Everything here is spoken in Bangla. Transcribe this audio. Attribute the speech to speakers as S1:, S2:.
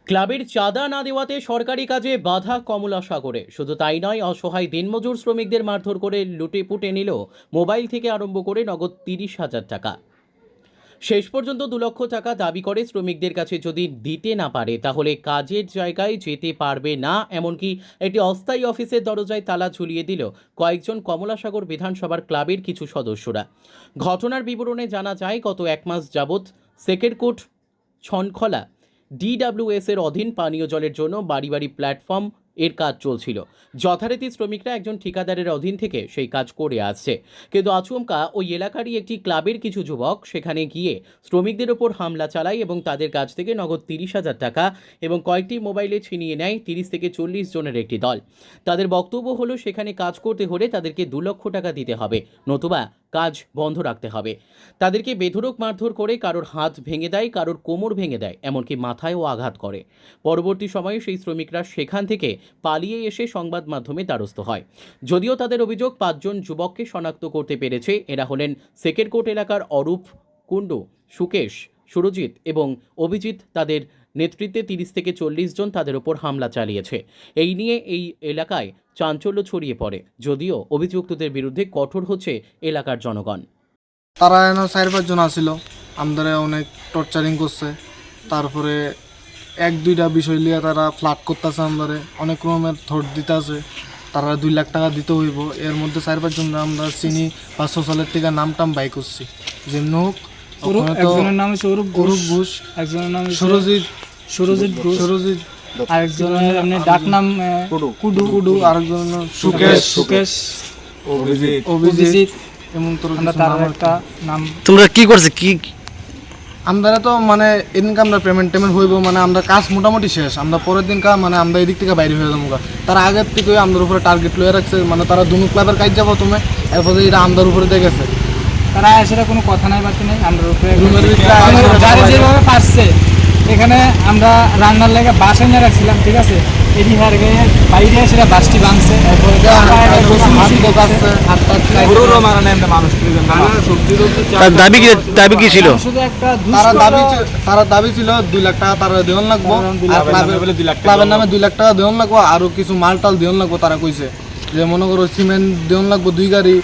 S1: ক্লাবের চাঁদা না দেওয়াতে সরকারি কাজে বাধা কমলা সাগরে। শুধু তাই নয়, অসহায় দিনমজুর শ্রমিকদের মারধর করে লুটে পুটে নিল মোবাইল থেকে আরম্ভ করে নগদ 30,000 টাকা। শেষ পর্যন্ত 2 লক্ষ টাকা দাবি করে শ্রমিকদের কাছে যদি দিতে না পারে তাহলে কাজের জায়গায় যেতে পারবে না। এমনকি একটি অস্থায়ী অফিসের দরজায় তালা ঝুলিয়ে দিল কয়েকজন কমলাসাগর বিধানসভার ক্লাবের কিছু সদস্যরা। ঘটনার বিবরণে জানা যায়, গত 1 মাস যাবৎ সেকেরকোট ছনখলা ডিডব্লিউএস এর অধীন পানীয় জলের জন্য বাড়ি বাড়ি প্ল্যাটফর্ম এর কাজ চলছিল। যথারীতি শ্রমিকরা একজন ঠিকাদারের অধীন থেকে সেই কাজ করে আসছে, কিন্তু আচমকা ওই এলাকারই একটি ক্লাবের কিছু যুবক সেখানে গিয়ে শ্রমিকদের ওপর হামলা চালায় এবং তাদের কাছ থেকে নগদ 30,000 টাকা এবং কয়েকটি মোবাইলে ছিনিয়ে নেয় 30 থেকে 40 জনের একটি দল। তাদের বক্তব্য হলো, সেখানে কাজ করতে হলে তাদেরকে 2 লক্ষ টাকা দিতে হবে, নতুবা কাজ বন্ধ রাখতে হবে। তাদেরকে বেধড়ক মারধর করে কারোর হাত ভেঙে দেয়, কারোর কোমর ভেঙে দেয়, এমনকি মাথায়ও আঘাত করে। পরবর্তী সময়ে সেই শ্রমিকরা সেখান থেকে পালিয়ে এসে সংবাদ মাধ্যমে দ্বারস্থ হয়। যদিও তাদের অভিযোগ, 5 জন যুবককে শনাক্ত করতে পেরেছে। এরা হলেন সেকেরকোট এলাকার অরূপ, কুণ্ডু, সুকেশ, সুরজিৎ এবং অভিজিৎ। তাদের নেতৃত্বে 30 থেকে 40 জন তাদের ওপর হামলা চালিয়েছে। এই নিয়ে এই এলাকায় চাঞ্চল্য ছড়িয়ে পড়ে, যদিও অভিযুক্তদের বিরুদ্ধে কঠোর হচ্ছে এলাকার জনগণ।
S2: তারা 4-5 জন আসিল, আমাদের অনেক টর্চারিং করছে। তারপরে 1-2টা বিষয় নিয়ে তারা ফ্লাট করতেছে, আমাদের অনেক রকমের থট দিতে আছে। তারা 2 লাখ টাকা দিতে হইব। এর মধ্যে 4-5 জন আমরা চিনি বা সোশ্যালের থেকে নামটাম বাই করছি। যেমন হোক,
S3: একজনের নাম হচ্ছে অরূপ ঘোষ, একজনের নাম সুরজিৎ ঘোষ, আরেকজনের এমনি ডাক নাম কুডু,
S2: আরেকজনের
S3: সুকেশ, অভিজিৎ।
S2: এমন তোর
S3: তার একটা নাম।
S4: তোমরা কি করছে কি
S2: আমরা তো মানে এদিনকে আমরা পেমেন্ট হইব, মানে আমরা কাজ মোটামুটি শেষ। আমরা পরের দিন মানে আমরা এদিক থেকে বাইরে হয়ে যাবো। তারা আগের থেকে আমাদের উপরে টার্গেট লয়ে রাখছে, মানে তারা দুনো ক্লাবের কাজ যাবো তুমি, এরপরে এটা আমাদের উপরে দিয়ে গেছে।
S3: তারা সেটা কোনো কথা নাই বাকি নেই, আমাদের উপরে যেভাবে পারছে। এখানে আমরা রান্নার লেগে বাস এনে রাখছিলাম, ঠিক আছে, এদিকে বাইরে সেটা বাসটি ভাঙছে।
S4: দাবি কি ছিল?
S2: তারা দাবি ছিল 2 লাখ টাকা তারা দেওয়ান লাগবো, ক্লাবের নামে 2 লাখ টাকা দেওয়ান লাগবো, আরো কিছু মাল টাল দেওয়ান লাগবো। তারা কইছে যে মনে করো সিমেন্ট দেওয়ান লাগবো 2 গাড়ি,